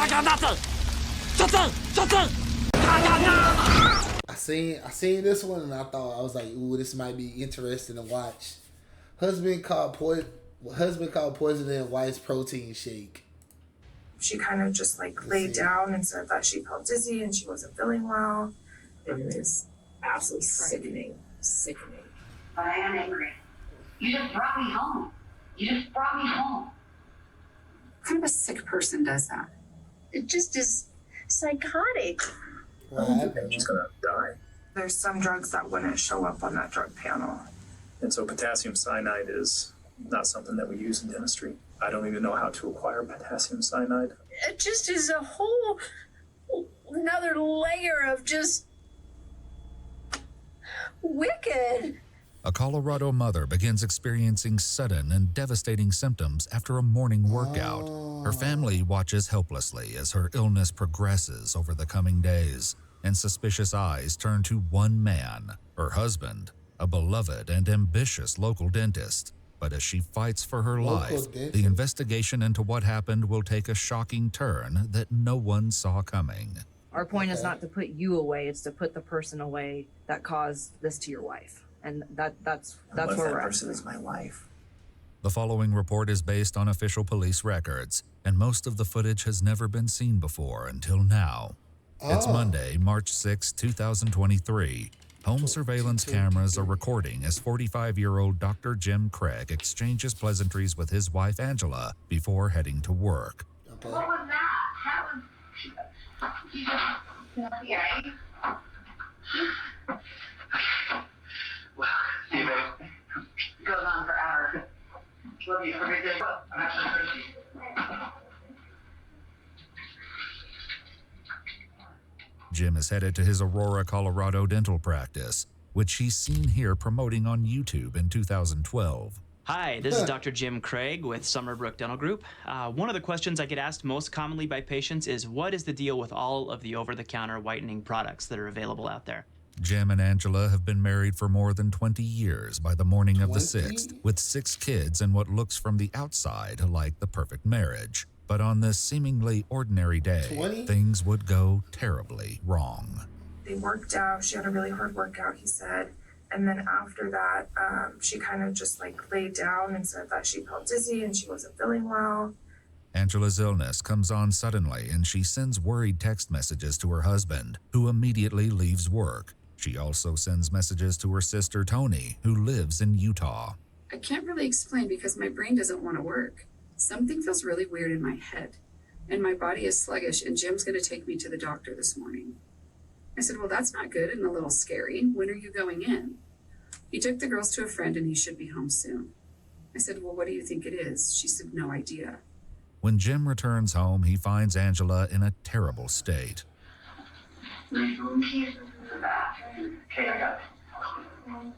I seen this one and I was like, ooh, this might be interesting to watch. Husband called poisoning wife's protein shake. She kind of just like laid down and said that she felt dizzy and she wasn't feeling well. It was absolutely sickening. But I am angry. You just brought me home. What kind of a sick person does that? It just is psychotic. What happened? She's gonna die. There's some drugs that wouldn't show up on that drug panel. And so potassium cyanide is not something that we use in dentistry. I don't even know how to acquire potassium cyanide. It just is a whole another layer of just wicked. A Colorado mother begins experiencing sudden and devastating symptoms after a morning workout. Her family watches helplessly as her illness progresses over the coming days, and suspicious eyes turn to one man, her husband, a beloved and ambitious local dentist. But as she fights for her life, the investigation into what happened will take a shocking turn that no one saw coming. Our point is not to put you away, it's to put the person away that caused this to your wife. And that's where we're at. That person is my wife. The following report is based on official police records, and most of the footage has never been seen before until now. It's Monday, March 6, 2023. Home surveillance cameras are recording as 45-year-old Dr. Jim Craig exchanges pleasantries with his wife Angela before heading to work. What was that? How was she just okay? Well, see you, babe. Goes on forever. Love you. Have a great day. I'm actually thirsty. Jim is headed to his Aurora, Colorado dental practice, which he's seen here promoting on YouTube in 2012. Hi, this is Dr. Jim Craig with Summerbrook Dental Group. One of the questions I get asked most commonly by patients is, what is the deal with all of the over-the-counter whitening products that are available out there? Jim and Angela have been married for more than 20 years by the morning of the 6th, with 6 kids and what looks from the outside like the perfect marriage. But on this seemingly ordinary day, things would go terribly wrong. They worked out. She had a really hard workout, he said. And then after that, she kind of just like laid down and said that she felt dizzy and she wasn't feeling well. Angela's illness comes on suddenly, and she sends worried text messages to her husband, who immediately leaves work. She also sends messages to her sister Tony, who lives in Utah. I can't really explain because my brain doesn't want to work. Something feels really weird in my head, and my body is sluggish, and Jim's going to take me to the doctor this morning. I said, well, that's not good and a little scary. When are you going in? He took the girls to a friend and he should be home soon. I said, well, what do you think it is? She said, no idea. When Jim returns home, he finds Angela in a terrible state. Okay, I got it.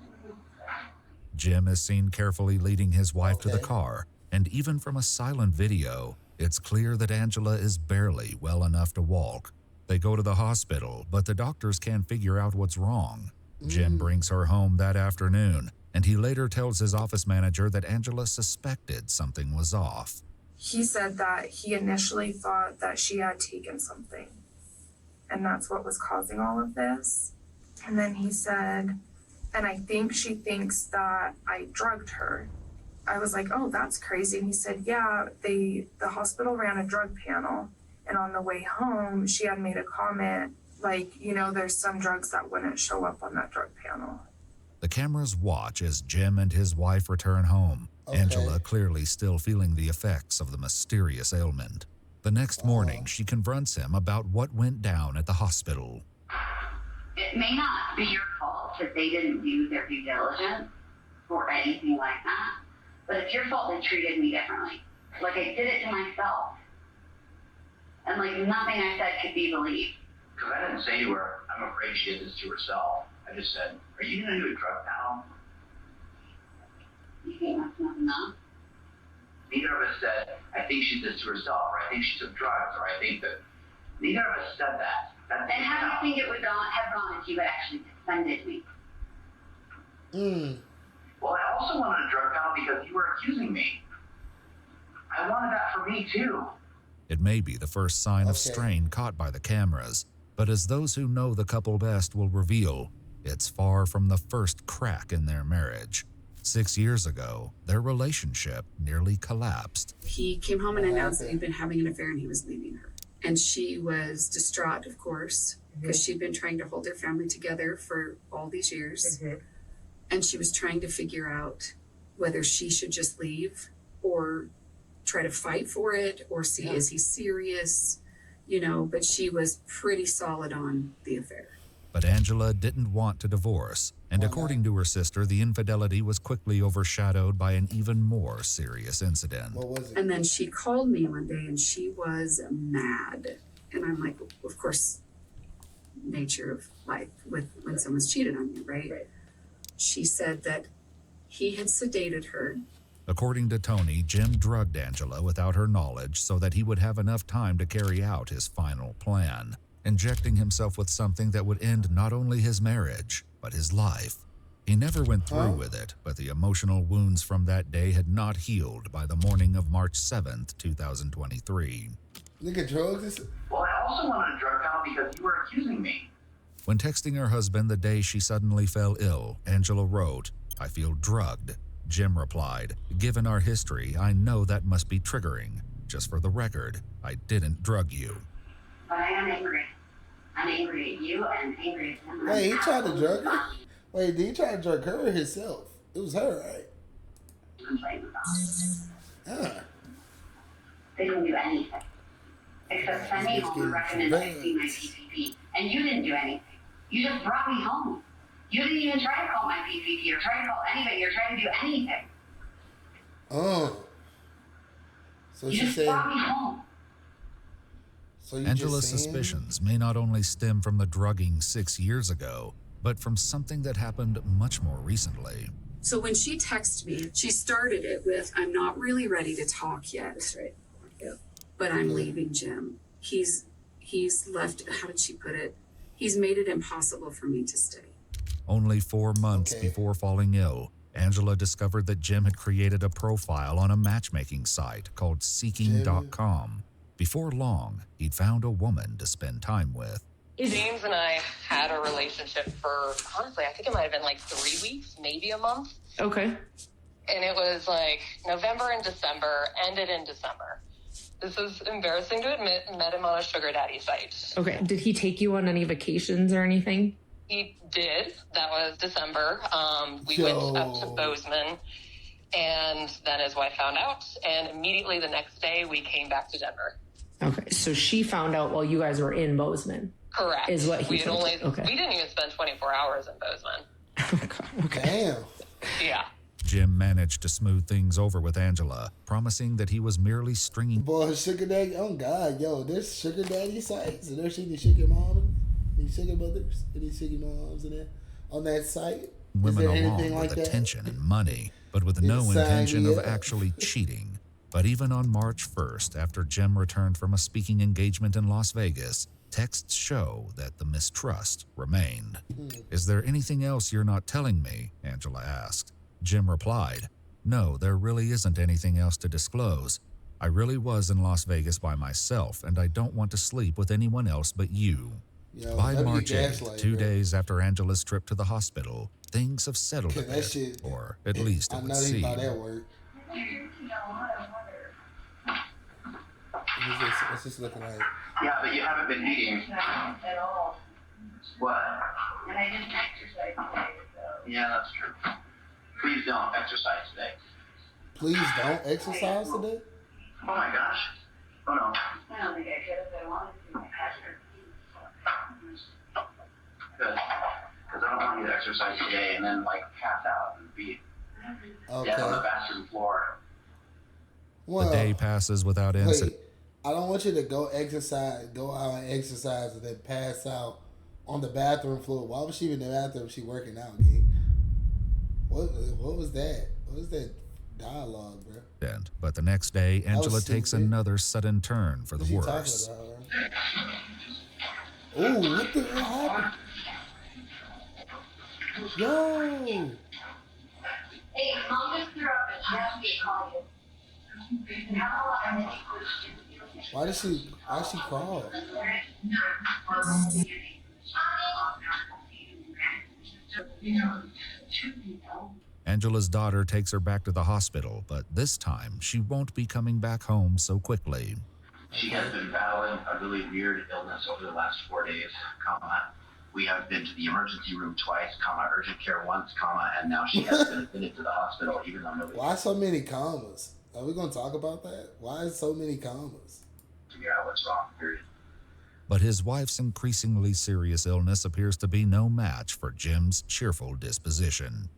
Jim is seen carefully leading his wife to the car, and even from a silent video, it's clear that Angela is barely well enough to walk. They go to the hospital, but the doctors can't figure out what's wrong. Jim brings her home that afternoon, and he later tells his office manager that Angela suspected something was off. He said that he initially thought that she had taken something, and that's what was causing all of this. And then he said, and I think she thinks that I drugged her. I was like, oh, that's crazy. And he said, yeah, the hospital ran a drug panel, and on the way home, she had made a comment like, you know, there's some drugs that wouldn't show up on that drug panel. The cameras watch as Jim and his wife return home, Angela clearly still feeling the effects of the mysterious ailment. The next morning, she confronts him about what went down at the hospital. It may not be your fault that they didn't do their due diligence or anything like that, but it's your fault they treated me differently. Like I did it to myself. And like nothing I said could be believed. Because I didn't say to her, I'm afraid she did this to herself. I just said, are you going to do a drug panel? You think that's not enough? Neither of us said, I think she did this to herself, or I think she took drugs, or I think that. Neither of us said that. And how do you think it would have gone if you had actually defended me? Well, I also wanted a drug panel because you were accusing me. I wanted that for me, too. It may be the first sign of Okay. strain caught by the cameras, but as those who know the couple best will reveal, it's far from the first crack in their marriage. 6 years ago, their relationship nearly collapsed. He came home and announced that he'd been having an affair and he was leaving her. And she was distraught, of course, because she'd been trying to hold their family together for all these years. And she was trying to figure out whether she should just leave or try to fight for it or see, is he serious? You know, but she was pretty solid on the affair. But Angela didn't want to divorce, and according to her sister, the infidelity was quickly overshadowed by an even more serious incident. What was it? And then she called me one day and she was mad. And I'm like, of course, nature of life with when someone's cheated on you, right? She said that he had sedated her. According to Tony, Jim drugged Angela without her knowledge so that he would have enough time to carry out his final plan, injecting himself with something that would end not only his marriage, but his life. He never went through with it, but the emotional wounds from that day had not healed by the morning of March 7th, 2023. Nigga drugs this. Well, I also wanted a drug count because you were accusing me. When texting her husband the day she suddenly fell ill, Angela wrote, "I feel drugged." Jim replied, "Given our history, I know that must be triggering. Just for the record, I didn't drug you." But I am angry. I'm angry at you and angry at him. Wait, he tried to drug her? Wait, did he try to drug her or himself? It was her, right? Complain about. Ah. They didn't do anything. Except send me home and recommend I see my PCP. And you didn't do anything. You just brought me home. You didn't even try to call my PCP or try to call anybody or try to do anything. Oh. So You she just said. brought me home. So you Angela's just saying? suspicions may not only stem from the drugging 6 years ago, but from something that happened much more recently. So when she texted me, she started it with, "I'm not really ready to talk yet. That's right. Yeah. But I'm leaving Jim. He's left," how did she put it? "He's made it impossible for me to stay." Only 4 months before falling ill, Angela discovered that Jim had created a profile on a matchmaking site called Seeking.com. Before long, he'd found a woman to spend time with. James and I had a relationship for, honestly, I think it might have been like 3 weeks, maybe a month. Okay. And it was like November and December, ended in December. This is embarrassing to admit, met him on a sugar daddy site. Okay. Did he take you on any vacations or anything? He did. That was December. We went up to Bozeman, and then his wife found out, and immediately the next day we came back to Denver. Okay. So she found out while you guys were in Bozeman. Correct. Is what he we had told only you. Okay. We didn't even spend 24 hours in Bozeman. Oh my God. Okay. Damn. Yeah. Jim managed to smooth things over with Angela, promising that he was merely stringing. Boy, sugar daddy. Oh God, yo, there's sugar daddy sites, and there's any sugar moms, any sugar mothers, any sugar moms in there on that site. Is Women there along anything with like that? attention and money, but with They no sign intention me of up. actually cheating. But even on March 1st, after Jim returned from a speaking engagement in Las Vegas, texts show that the mistrust remained. "Is there anything else you're not telling me?" Angela asked. Jim replied, "No, there really isn't anything else to disclose. I really was in Las Vegas by myself, and I don't want to sleep with anyone else but you." Yo, By that'd be March 8th, gaslight, 2 bro. days after Angela's trip to the hospital, things have settled a Cause that bit, shit. or at least I it would know he seem. thought that worked. What's this looking like? Yeah, but you haven't been eating. At all. What? And I didn't exercise today, so. Yeah, that's true. Please don't exercise today. Please don't exercise today. Oh my gosh. Oh no. I don't think I could if I wanted to. I had her. Good. Because I don't want you to exercise today and then like pass out and be dead on the Okay. bathroom floor. Well, The day passes without incident. wait. I don't want you to go exercise, go out and exercise, and then pass out on the bathroom floor. Why was she in the bathroom? She working out, gang. What was that? What was that dialogue, bro? But the next day, was Angela takes stupid. another sudden turn for What the she worse. talking about? Oh, what the hell happened? Yo! Hey, Mom just threw up and she asked me to call you. And how long I think Why she crawl? Angela's daughter takes her back to the hospital, but this time she won't be coming back home so quickly. She has been battling a really weird illness over the last 4 days, we have been to the emergency room twice, urgent care once, and now she has been admitted to the hospital, even though nobody Why so many commas? Are we gonna talk about that? Why is so many commas? figure out what's wrong, period. But his wife's increasingly serious illness appears to be no match for Jim's cheerful disposition.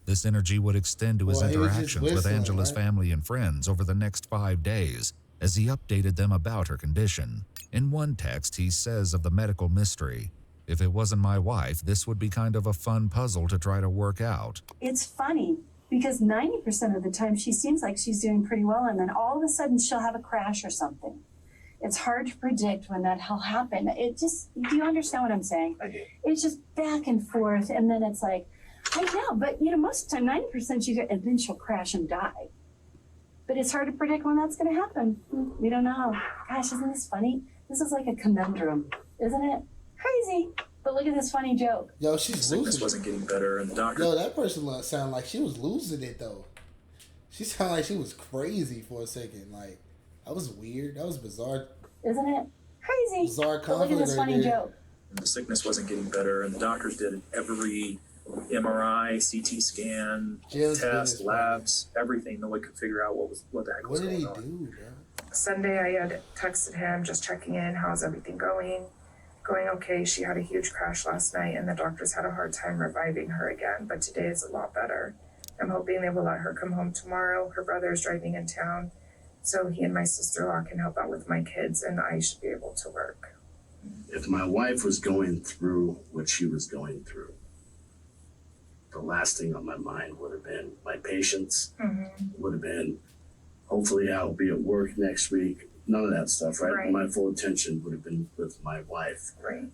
This energy would extend to his interactions with Angela's family and friends over the next 5 days as he updated them about her condition. In one text, he says of the medical mystery, "If it wasn't my wife, this would be kind of a fun puzzle to try to work out." It's funny because 90% of the time she seems like she's doing pretty well, and then all of a sudden she'll have a crash or something. It's hard to predict when that'll happen. Do you understand what I'm saying? I do. It's just back and forth, and then it's like, I know, but most of the time, 90% and then she'll crash and die. But it's hard to predict when that's going to happen. We don't know. Gosh, isn't this funny? This is like a conundrum, isn't it? Crazy. But look at this funny joke. Yo, she's Sickness losing. wasn't getting better, and the doctor. Yo, that person sounded like she was losing it though. She sounded like she was crazy for a second. Like that was weird. That was bizarre. Isn't it? Crazy. Bizarre But look at this conflict funny right there. joke. The sickness wasn't getting better, and the doctors did every MRI, CT scan, Jim's test, business labs, everything. No one could figure out what the heck was What did going he on. do, bro? Sunday, I had texted him just checking in. How's everything going? Going okay. She had a huge crash last night, and the doctors had a hard time reviving her again, but today is a lot better. I'm hoping they will let her come home tomorrow. Her brother is driving in town, so he and my sister-in-law can help out with my kids, and I should be able to work. If my wife was going through what she was going through, the last thing on my mind would have been my patients, would have been, hopefully I'll be at work next week. None of that stuff, right? Right. My full attention would have been with my wife. Right.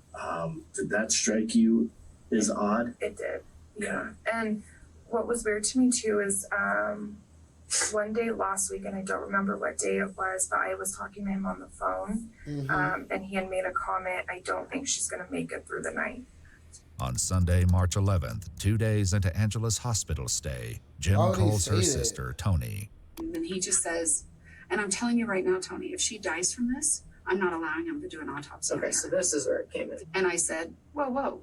Did that strike you as odd? It did, yeah. And what was weird to me too is one day last week, and I don't remember what day it was, but I was talking to him on the phone, and he had made a comment, "I don't think she's gonna make it through the night." On Sunday, March 11th, 2 days into Angela's hospital stay, Jim Why would he calls her say that? sister, Tony. And he just says, and I'm telling you right now, Tony, if she dies from this, I'm not allowing him to do an autopsy. Okay, so this is where it came in. And I said, whoa,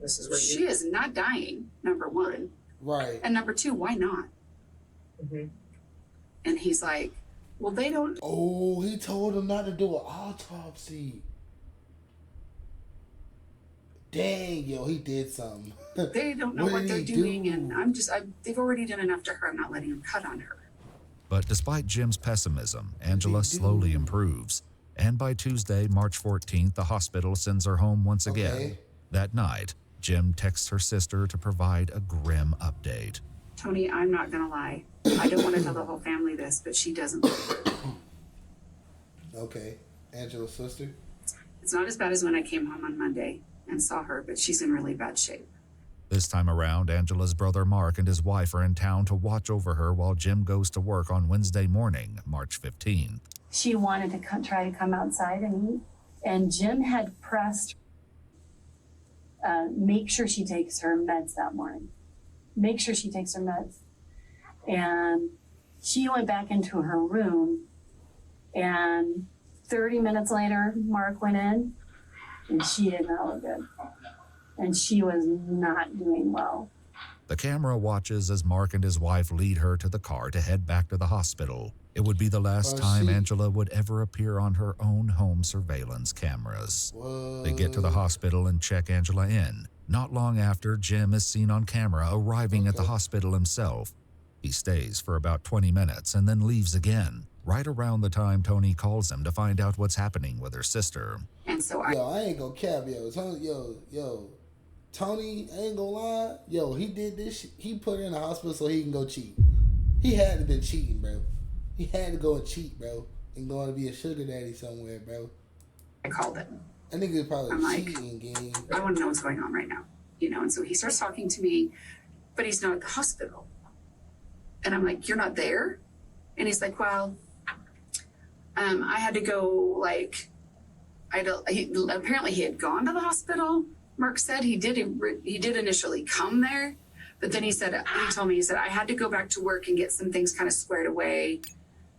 This is where she is not dying, number one. Right. And number two, why not? And he's like, well, they don't. Oh, he told him not to do an autopsy. Dang, yo, he did something. They don't know what did they're he doing, do? and they've already done enough to her. I'm not letting them cut on her. But despite Jim's pessimism, Angela slowly improves. And by Tuesday, March 14th, the hospital sends her home once again. Okay. That night, Jim texts her sister to provide a grim update. Tony, I'm not gonna lie. I don't want to tell the whole family this, but she doesn't believe it. Okay, Angela's sister. It's not as bad as when I came home on Monday and saw her, but she's in really bad shape. This time around, Angela's brother Mark and his wife are in town to watch over her while Jim goes to work on Wednesday morning, March 15th. She wanted to try to come outside and eat, and Jim had pressed, make sure she takes her meds that morning. Make sure she takes her meds. And she went back into her room, and 30 minutes later, Mark went in, and she did not look good. And she was not doing well. The camera watches as Mark and his wife lead her to the car to head back to the hospital. It would be the last time Angela would ever appear on her own home surveillance cameras. They get to the hospital and check Angela in. Not long after, Jim is seen on camera arriving at the hospital himself. He stays for about 20 minutes and then leaves again, right around the time Tony calls him to find out what's happening with her sister. And so I ain't gonna cap, Tony, I ain't gonna lie. Yo, he did this. He put her in the hospital so he can go cheat. He had to have been cheating, bro. He had to go and cheat, bro. And going to be a sugar daddy somewhere, bro. I called him. I think it's probably I'm like, cheating game. I want to know what's going on right now, you know? And so he starts talking to me, but he's not at the hospital. And I'm like, you're not there? And he's like, well, I had to go, like, apparently he had gone to the hospital. Mark said he did initially come there, but then he told me, I had to go back to work and get some things kind of squared away,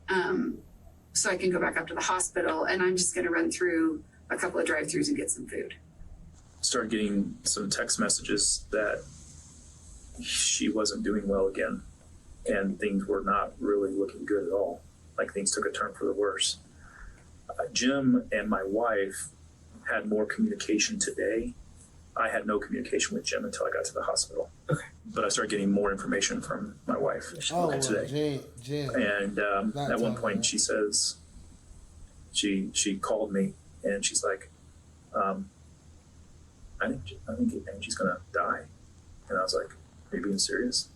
so I can go back up to the hospital, and I'm just going to run through a couple of drive-thrus and get some food. Started getting some text messages that she wasn't doing well again, and things were not really looking good at all. Like things took a turn for the worse. Jim and my wife had more communication today. I had no communication with Jim until I got to the hospital. Okay. But I started getting more information from my wife today. Jim. And at one point she says, she called me and she's like, I think Angie's gonna die. And I was like, are you being serious?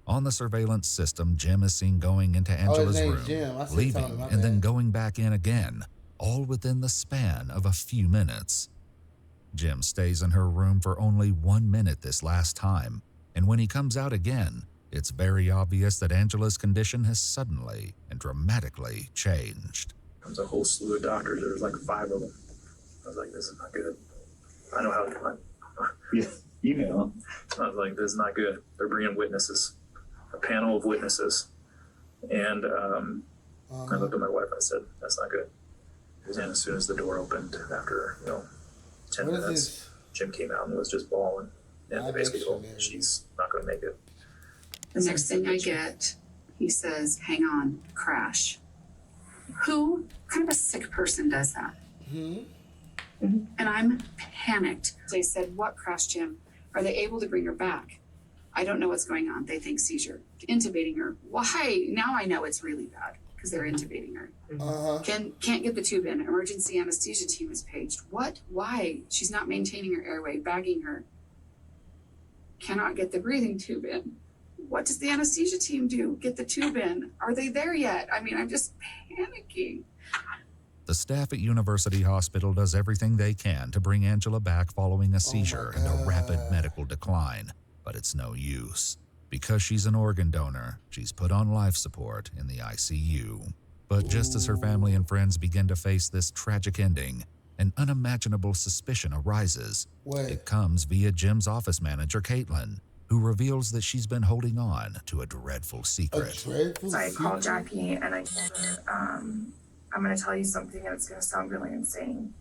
On the surveillance system, Jim is seen going into Angela's room, leaving, and then going back in again, all within the span of a few minutes. Jim stays in her room for only 1 minute this last time, and when he comes out again, it's very obvious that Angela's condition has suddenly and dramatically changed. Comes a whole slew of doctors. There was like 5 of them. I was like, this is not good. I know how to email. I was like, this is not good. They're bringing witnesses, a panel of witnesses. And I looked at my wife, I said, that's not good. And as soon as the door opened, after 10 minutes, Jim came out and was just bawling. And they basically told me she's not going to make it. The next thing I get, he says, hang on, crash. Who kind of a sick person does that? And I'm panicked. They said, what crash, Jim? Are they able to bring her back? I don't know what's going on. They think seizure. Intubating her. Why? Now I know it's really bad because they're intubating her. Can't get the tube in. Emergency anesthesia team is paged. What? Why? She's not maintaining her airway, bagging her. Cannot get the breathing tube in. What does the anesthesia team do? Get the tube in. Are they there yet? I mean, I'm just panicking. The staff at University Hospital does everything they can to bring Angela back following a seizure and a rapid medical decline, but it's no use. Because she's an organ donor, she's put on life support in the ICU. But just as her family and friends begin to face this tragic ending, an unimaginable suspicion arises. It comes via Jim's office manager, Caitlin, who reveals that she's been holding on to a dreadful secret. So I called Jackie and I told her, I'm going to tell you something and it's going to sound really insane.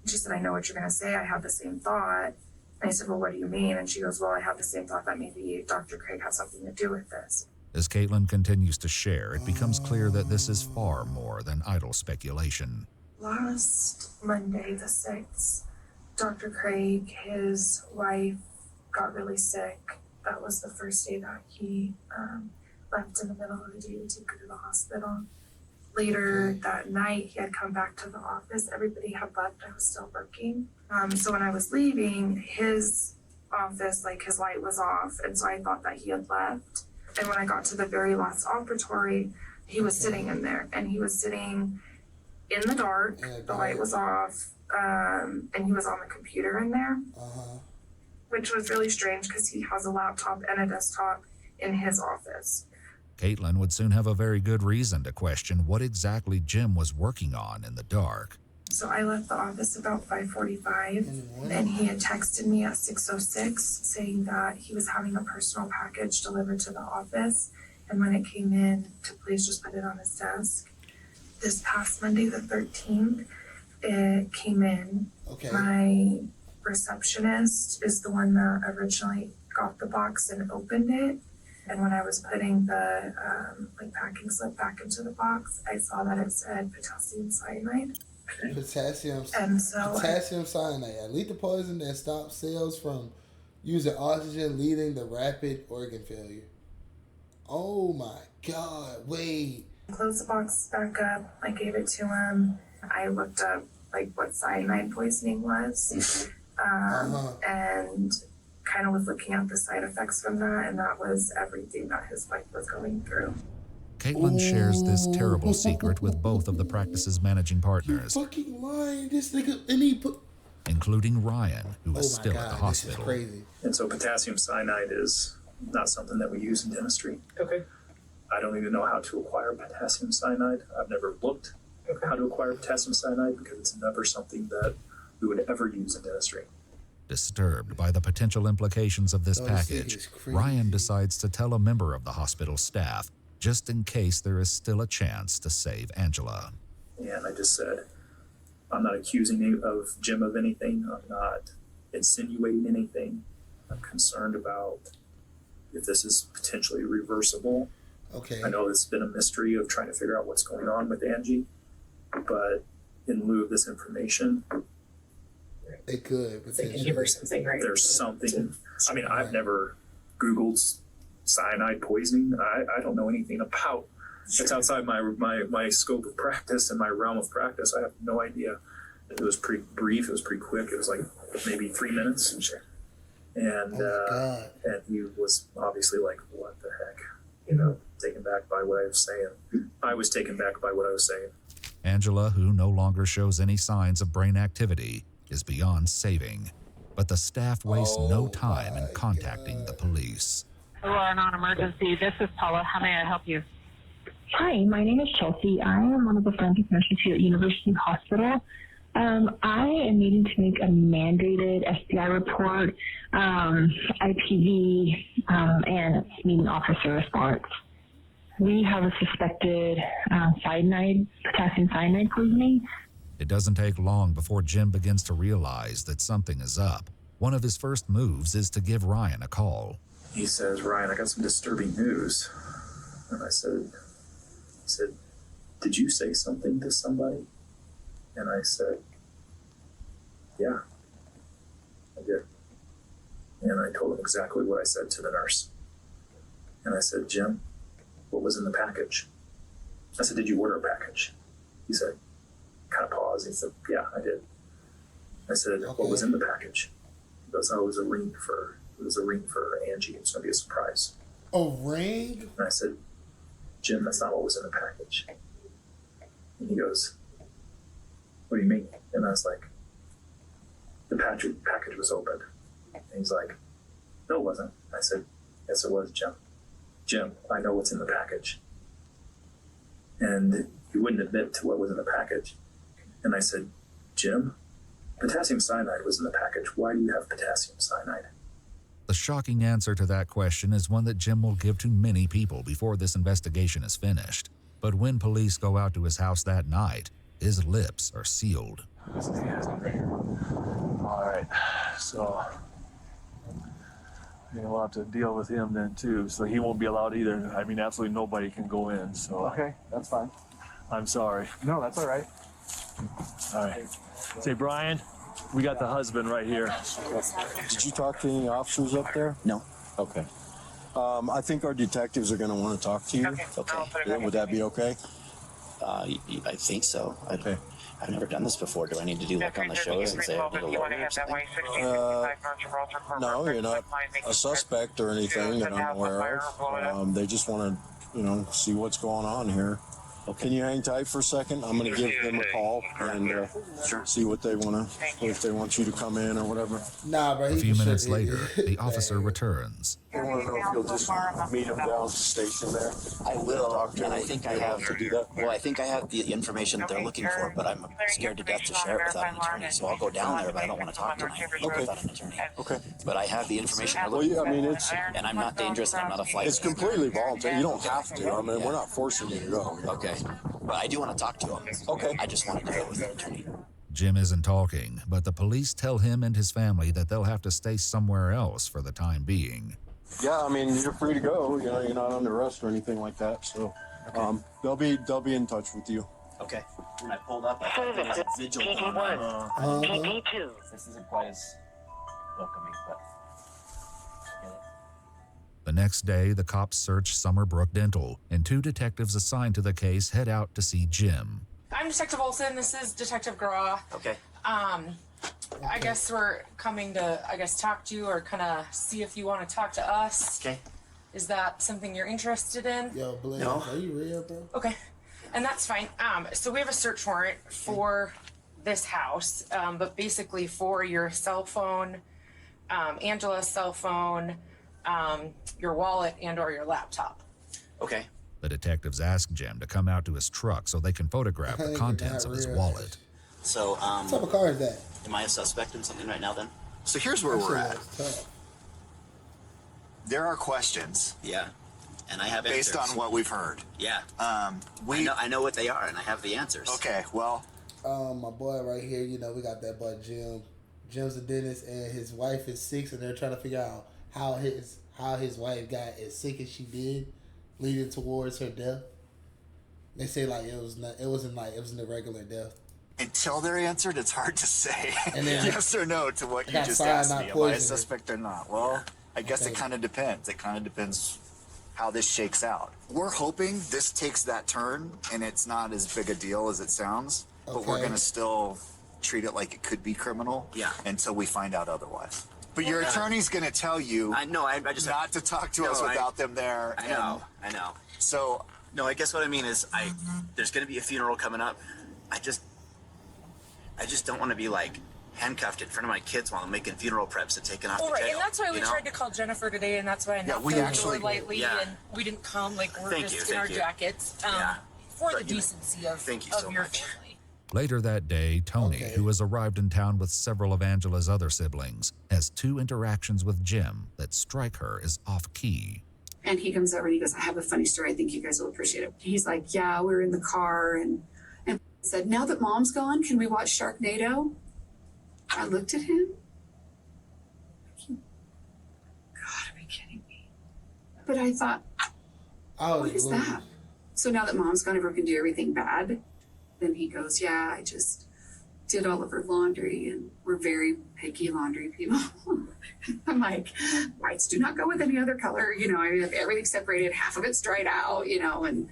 And she said, I know what you're going to say. I have the same thought. And I said, well, what do you mean? And she goes, well, I have the same thought that maybe Dr. Craig has something to do with this. As Caitlin continues to share, it becomes clear that this is far more than idle speculation. Last Monday, the 6th, Dr. Craig, his wife, got really sick. That was the first day that he left in the middle of the day to take her to the hospital. Later that night, he had come back to the office. Everybody had left. I was still working. So when I was leaving, his office, like his light was off. And so I thought that he had left. And when I got to the very last operatory, he was sitting in there. And he was sitting in the dark. The light was off. And he was on the computer in there. Which was really strange because he has a laptop and a desktop in his office. Caitlin would soon have a very good reason to question what exactly Jim was working on in the dark. So I left the office about 5:45, and he had texted me at 6:06 saying that he was having a personal package delivered to the office, and when it came in, to please just put it on his desk. This past Monday, the 13th, it came in. My receptionist is the one that originally got the box and opened it. And when I was putting the packing slip back into the box, I saw that it said potassium cyanide. Potassium cyanide, a lethal poison that stops cells from using oxygen, leading to rapid organ failure. Oh my God, wait. I closed the box back up. I gave it to him. I looked up what cyanide poisoning was. And kind of was looking at the side effects from that, and that was everything that his wife was going through. Caitlin shares this terrible secret with both of the practice's managing partners. Fucking lying, this nigga, and he put. including Ryan, who is still at the This is hospital. crazy. And so potassium cyanide is not something that we use in dentistry. Okay. I don't even know how to acquire potassium cyanide. I've never looked how to acquire potassium cyanide because it's never something that we would ever use in dentistry. Disturbed by the potential implications of this Oh, this thing package, is crazy. Ryan decides to tell a member of the hospital staff, just in case there is still a chance to save Angela. And I just said, I'm not accusing of Jim of anything. I'm not insinuating anything. I'm concerned about if this is potentially reversible. Okay. I know it's been a mystery of trying to figure out what's going on with Angie, but in lieu of this information, They could. They can give her something, right? there's something. I mean, I've never Googled cyanide poisoning. I don't know anything about. It's outside my scope of practice and my realm of practice. I have no idea. It was pretty brief. It was pretty quick. It was like maybe 3 minutes. And and he was obviously like, "What the heck?" You know, taken back by what I was saying. I was taken back by what I was saying. Angela, who no longer shows any signs of brain activity, is beyond saving. But the staff wastes no time in contacting the police. Hello, non-emergency. This is Paula. How may I help you? Hi, my name is Chelsea. I am one of the forensic nurses here at University Hospital. I am needing to make a mandated SBI report, IPV, and meeting officer response. We have a suspected potassium cyanide poisoning. It doesn't take long before Jim begins to realize that something is up. One of his first moves is to give Ryan a call. He says, "Ryan, I got some disturbing news." And he said, "Did you say something to somebody?" And I said, "Yeah, I did." And I told him exactly what I said to the nurse. And I said, "Jim, what was in the package?" I said, "Did you order a package?" He said, kind of paused. He said, "Yeah, I did." I said, "What was in the package?" He goes, "Oh, it was a ring for Angie. It's going to be a surprise." A ring? And I said, "Jim, that's not what was in the package." And he goes, "What do you mean?" And I was like, "The package was opened." And he's like, "No, it wasn't." I said, "Yes, it was, Jim. Jim, I know what's in the package." And he wouldn't admit to what was in the package. And I said, "Jim, potassium cyanide was in the package. Why do you have potassium cyanide?" The shocking answer to that question is one that Jim will give to many people before this investigation is finished. But when police go out to his house that night, his lips are sealed. All right, so we'll have to deal with him then too. So he won't be allowed either. I mean, absolutely nobody can go in. So Okay, that's fine. I'm sorry. No, that's all right. All right. Say, Brian, we got the husband right here. Did you talk to any officers up there? No. Okay. I think our detectives are going to want to talk to you. Okay. Yeah, would that be okay? I think so. Okay. I've never done this before. Do I need to do like on the shows and say I need a lawyer or something? No, you're not a suspect or anything that I'm aware of. They just want to, see what's going on here. Okay. Can you hang tight for a second? I'm going to give them a call and see what they want to, if they want you to come in or whatever. Nah, bro. A few minutes later, the officer returns. I want to know if you'll just meet them down at the station there. I will, and I think I have to do that. Well, I think I have the information that they're looking for, but I'm scared to death to share it without an attorney. So I'll go down there, but I don't want to talk to them without an attorney. Okay. But I have the information they're looking for. And I'm not dangerous, and I'm not a flight It's risk. completely voluntary. You don't have to. I mean, we're not forcing you to go. Okay. But I do want to talk to them. Okay. I just want to do it with an attorney. Jim isn't talking, but the police tell him and his family that they'll have to stay somewhere else for the time being. Yeah, I mean, you're free to go. You're not under arrest or anything like that. So, they'll be in touch with you. Okay. When I pulled up, I thought there was a vigil going on. PD2. This isn't quite as welcoming, but. The next day, the cops search Summerbrook Dental, and 2 detectives assigned to the case head out to see Jim. I'm Detective Olson. This is Detective Graw. Okay. I guess we're coming to, talk to you or kind of see if you want to talk to us. Okay. Is that something you're interested in? Yo, Blaze, No. are you real, bro? Okay. And that's fine. So we have a search warrant for this house, but basically for your cell phone, Angela's cell phone, your wallet, and or your laptop. Okay. The detectives ask Jim to come out to his truck so they can photograph the contents of his wallet. So, What type of car is that? am I a suspect in something right now then? So here's where we're at. Tough. There are questions. Yeah. And I have based answers. on what we've heard. Yeah. I know what they are, and I have the answers. Okay, well. My boy right here, you know, we got that boy Jim. Jim's a dentist, and his wife is 6, and they're trying to figure out how his wife got as sick as she did, leading towards her death. They say like it wasn't a regular death. Until they're answered, it's hard to say And then, yes or no to what you just asked me. Am I a suspect or not? Well, I guess it kind of depends. It kind of depends how this shakes out. We're hoping this takes that turn and it's not as big a deal as it sounds, but we're going to still treat it like it could be criminal until we find out otherwise. But your attorney's going to tell you I just not to talk to us without them there. I know. So, no, I guess what I mean is there's going to be a funeral coming up. I just don't want to be like handcuffed in front of my kids while I'm making funeral preps and taking off to jail. And that's why we tried to call Jennifer today, and that's why I knocked on the door lightly, and we didn't come like we're just in our jackets for the decency of your family. Later that day, Tony, who has arrived in town with several of Angela's other siblings, has 2 interactions with Jim that strike her as off-key. And he comes over and he goes, I have a funny story. I think you guys will appreciate it. He's like, yeah, we're in the car and said, now that Mom's gone, can we watch Sharknado? I looked at him. God, are you kidding me? But I thought, what is that? So now that Mom's gone, everyone can do everything bad. Then he goes, yeah, I just did all of her laundry and we're very picky laundry people. I'm like, whites do not go with any other color. You know, I mean, if everything's separated, half of it's dried out, you know, and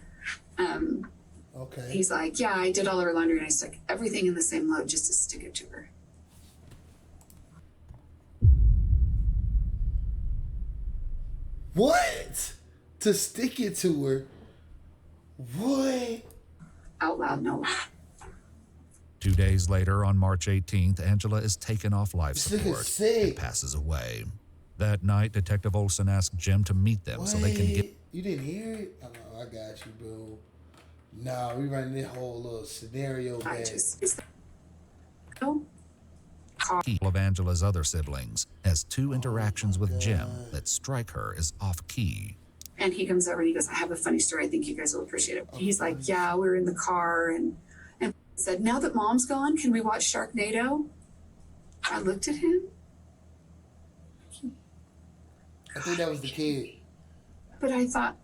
he's like, yeah, I did all of her laundry and I stuck everything in the same load just to stick it to her. What? To stick it to her? What? Out loud, no. 2 days later, on March 18th, Angela is taken off life support sick. and passes away. That night, Detective Olson asked Jim to meet them so they can get... You didn't hear it? Oh, I got you, bro. Nah, we running this whole little scenario back. Of Angela's other siblings has 2 interactions with Jim that strike her as off-key. And he comes over and he goes, I have a funny story. I think you guys will appreciate it. He's like, yeah, we're in the car and said, now that Mom's gone, can we watch Sharknado? I looked at him. I think that was the kid. But I thought,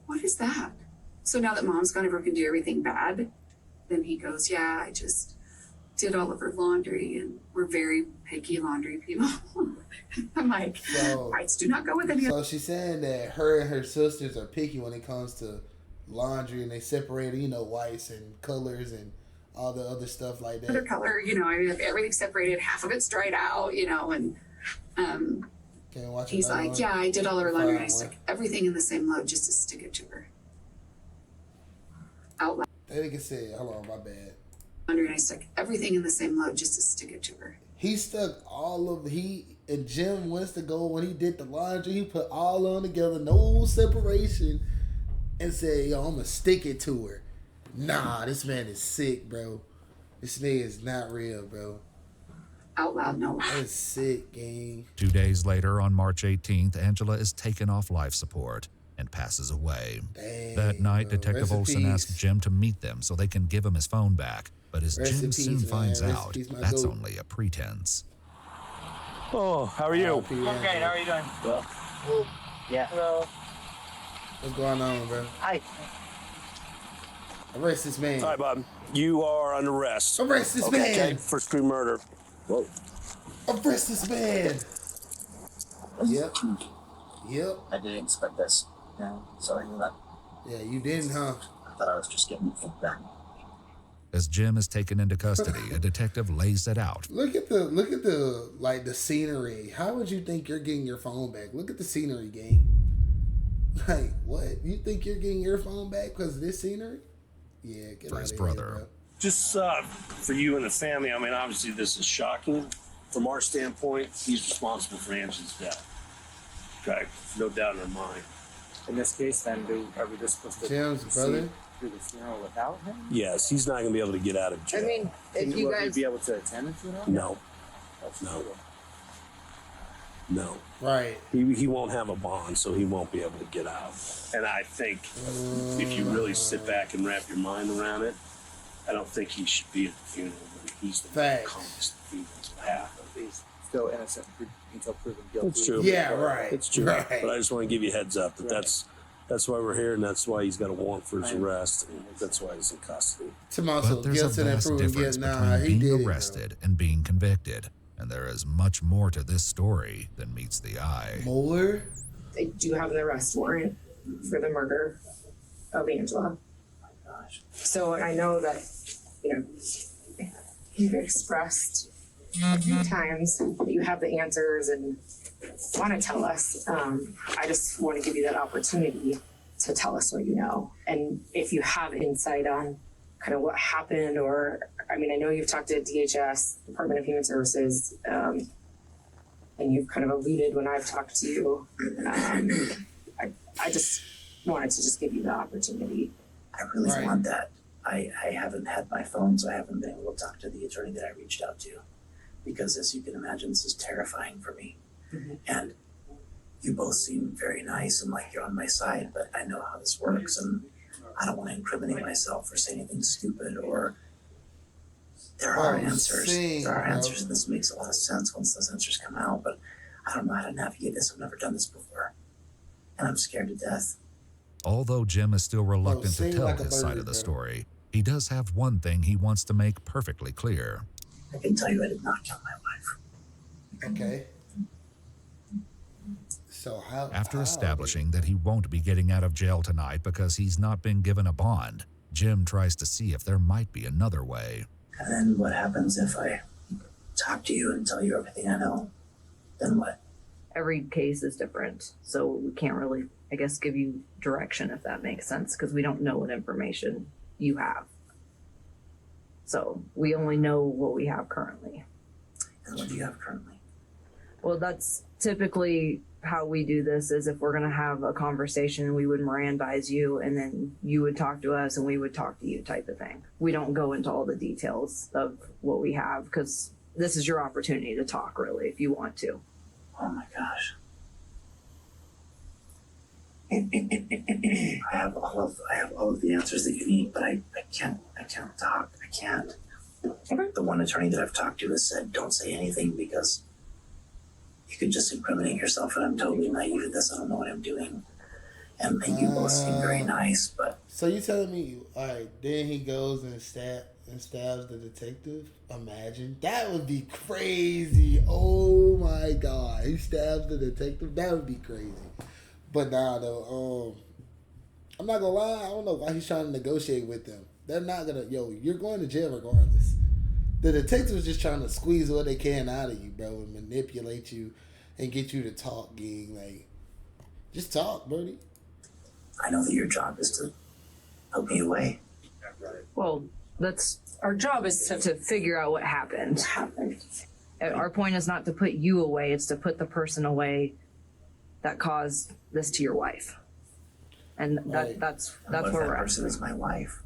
what is that? So now that Mom's gone, everyone can do everything bad. Then he goes, yeah, I just did all of her laundry and we're very picky laundry people. I'm like, whites do not go with any So she's saying that her and her sisters are picky when it comes to laundry and they separate, you know, whites and colors and all the other stuff like that. other color, you know, I mean, if everything's separated, half of it's dried out, you know, and he's like, yeah, I did all her laundry and I stuck everything in the same load just to stick it to her. Out loud. That nigga said, hold on, my bad. And I stuck everything in the same load just to stick it to her. He stuck and Jim wants to go when he did the laundry, he put all on together, no separation, and said, yo, I'm gonna stick it to her. Nah, this man is sick, bro. This nigga is not real, bro. Out loud, no. That's sick, gang. 2 days later, on March 18th, Angela is taken off life support and passes away. Dang, that night, Detective Olson peace. asked Jim to meet them so they can give him his phone back. But as Rest Jim in soon peace, finds man. Rest out, in peace, my that's goat. only a pretense. Oh, how are you? Okay, how are you doing? Well, Yeah. Hello. What's going on, bro? Hi. Arrest this man. All right, Bob. You are under arrest. Arrest this Okay, man. first degree murder. Whoa. Arrest this man. Yep. I didn't expect this. Yeah, sorry for that. Yeah, you didn't, huh? I thought I was just getting feedback. As Jim is taken into custody, a detective lays it out. Look at the like the scenery. How would you think you're getting your phone back? Look at the scenery, gang. Like, what? You think you're getting your phone back because of this scenery? Yeah, get For out his of brother. here, bro. Just for you and the family, I mean, obviously this is shocking. From our standpoint, he's responsible for Angela's death. Okay, no doubt in our mind. In this case, then, are we just supposed to Jim's brother through the funeral without him? Yes, he's not going to be able to get out of jail. I mean, if you guys be able to attend the funeral? No. That's No. brutal. No. Right. He won't have a bond, so he won't be able to get out. And I think if you really sit back and wrap your mind around it, I don't think he should be at the funeral. But he's the one who caused the funeral's behalf. He's still innocent until proven guilty. That's true. Yeah, right. It's true. Right. But I just want to give you a heads up that that's why we're here, and that's why he's got a warrant for his arrest, and that's why he's in custody. But there's a vast difference between being arrested and being convicted, and there is much more to this story than meets the eye. More? They do have an arrest warrant for the murder of Angela. So I know that, you've expressed a few times that you have the answers and want to tell us. I just want to give you that opportunity to tell us what you know. And if you have insight on kind of what happened, or, I know you've talked to DHS, Department of Human Services, and you've kind of alluded when I've talked to you. I just wanted to just give you the opportunity. I really want that. I haven't had my phone, so I haven't been able to talk to the attorney that I reached out to. Because as you can imagine, this is terrifying for me. Mm-hmm. And you both seem very nice and like you're on my side, but I know how this works, and I don't want to incriminate myself or say anything stupid, or there are answers. There are answers, and this makes a lot of sense once those answers come out, but I don't know how to navigate this. I've never done this before, and I'm scared to death. Although Jim is still reluctant to tell his side of the story, he does have one thing he wants to make perfectly clear. I can tell you I did not kill my wife. Okay. So After establishing that he won't be getting out of jail tonight because he's not been given a bond, Jim tries to see if there might be another way. And then what happens if I talk to you and tell you everything I know? Then what? Every case is different, so we can't really, I guess, give you direction, if that makes sense, because we don't know what information you have. So we only know what we have currently. And what do you have currently? Well, that's typically how we do this, is if we're going to have a conversation, we would Mirandize you, and then you would talk to us and we would talk to you, type of thing. We don't go into all the details of what we have, because this is your opportunity to talk, really, if you want to. Oh my gosh. I have all of the answers that you need, but I can't talk. I can't. The one attorney that I've talked to has said, don't say anything because you could just incriminate yourself, and I'm totally naive at this. I don't know what I'm doing. And you both seem very nice, but... So you telling me, alright, then he goes and stabs the detective? Imagine. That would be crazy. Oh my god. He stabs the detective? That would be crazy. But nah, though, I'm not gonna lie, I don't know why he's trying to negotiate with them. They're not gonna, you're going to jail regardless. The detective's just trying to squeeze what they can out of you, bro, and manipulate you and get you to talk, gang. Like, just talk, Bernie. I know that your job is to help me away. Well, that's our job, is to figure out what happened. Our point is not to put you away, it's to put the person away that caused this to your wife. And that's where we're at. That person is my wife.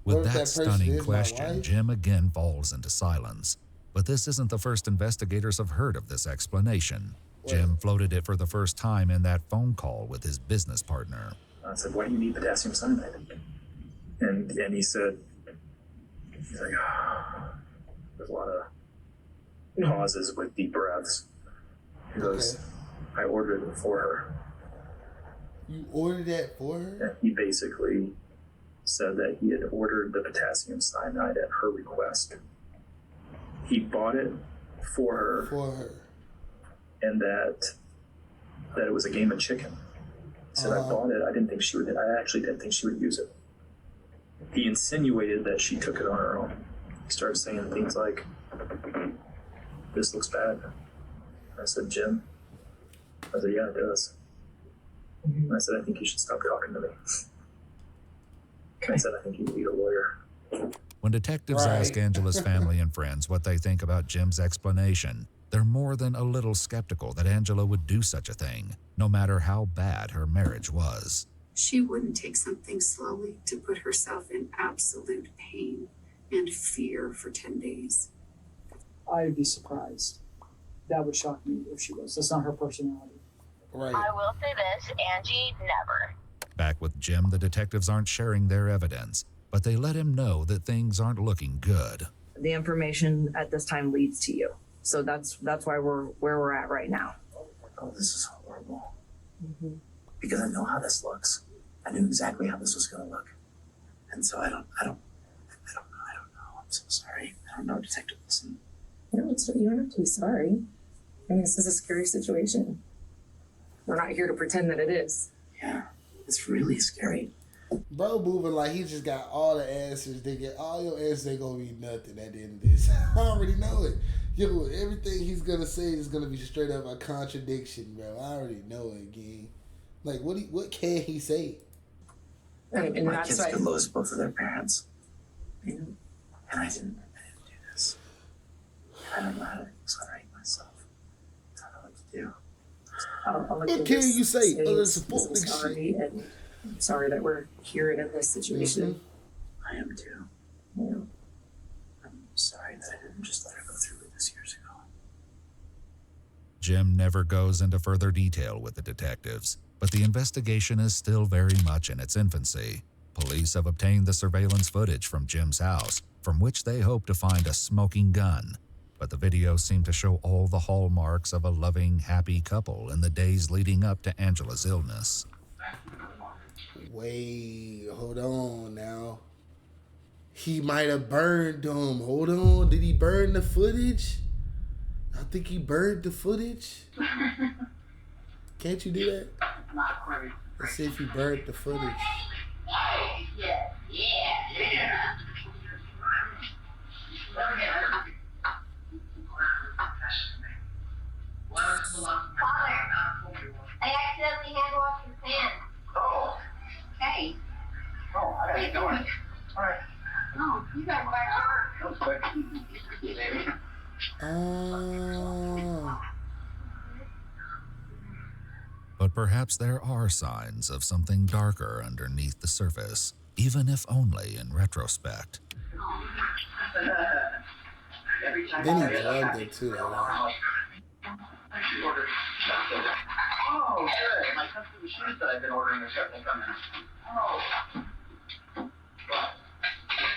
With that stunning question, Jim again falls into silence. But this isn't the first investigators have heard of this explanation. Jim floated it for the first time in that phone call with his business partner. I said, why do you need potassium cyanide? And he said, he's like, there's a lot of pauses with deep breaths. He goes, I ordered it for her. You ordered that for her? And he basically said that he had ordered the potassium cyanide at her request. He bought it for her. And that it was a game of chicken. He said, I bought it. I actually didn't think she would use it. He insinuated that she took it on her own. He started saying things like, this looks bad. I said, Jim? I said, yeah, it does. I said, I think you should stop talking to me. I said, I think you need a lawyer. When detectives ask Angela's family and friends what they think about Jim's explanation, they're more than a little skeptical that Angela would do such a thing, no matter how bad her marriage was. She wouldn't take something slowly to put herself in absolute pain and fear for 10 days. I'd be surprised. That would shock me if she was. That's not her personality. Right. I will say this, Angie, never. Back with Jim, the detectives aren't sharing their evidence, but they let him know that things aren't looking good. The information at this time leads to you. So that's why we're where we're at right now. Oh, this is horrible. Because I know how this looks. I knew exactly how this was going to look. And so I don't know. I'm so sorry. I don't know, Detective Wilson. No, you don't have to be sorry. I mean, this is a scary situation. We're not here to pretend that it is. Yeah, it's really scary. Bro moving like he just got all the answers. They get all your answers ain't gonna be nothing at the end of this. I already know it. Yo, everything he's gonna say is gonna be straight up a contradiction, bro. I already know it, gang. Like, what can he say? And my kids could lose both of their parents. And I didn't do this. I don't know how to exonerate myself. I don't know what to do. What can you say other than support this sorry, and I'm sorry that we're here in this situation. I am too. Yeah. I'm sorry that I didn't just let her go through with this years ago. Jim never goes into further detail with the detectives, but the investigation is still very much in its infancy. Police have obtained the surveillance footage from Jim's house, from which they hope to find a smoking gun. But the videos seem to show all the hallmarks of a loving, happy couple in the days leading up to Angela's illness. Wait, hold on now. He might have burned them. Hold on. Did he burn the footage? I think he burned the footage. Can't you do that? Let's see if he burned the footage. Yeah. Father, I accidentally hand washed your pen. Oh. Hey. Oh, I gotta go in. All right. No, you gotta go back to work. That was quick. Baby. But perhaps there are signs of something darker underneath the surface, even if only in retrospect. Then he drugged it too. Oh, good. My custom shoes that I've been ordering are starting to come in. Oh. What?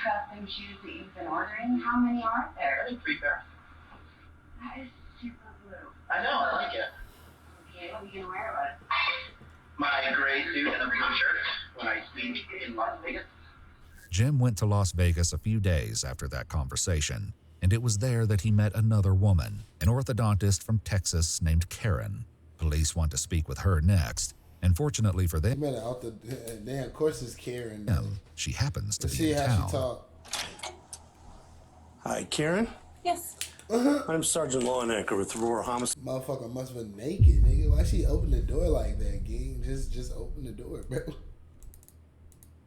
Custom shoes that you've been ordering? How many are there? I think 3 pairs. That is super blue. I know, I like it. Okay, what are you gonna wear with it? My gray suit and a blue shirt when I speak in Las Vegas. Jim went to Las Vegas a few days after that conversation, and it was there that he met another woman, an orthodontist from Texas named Karen. Police want to speak with her next, and fortunately for them, damn, of course it's Karen. She happens to Let's be see in how town. she talk. Hi, Karen. Yes. I'm Sergeant Lawnecker with Aurora Homicide. Motherfucker must have been naked, nigga. Why she open the door like that, gang? Just open the door, bro.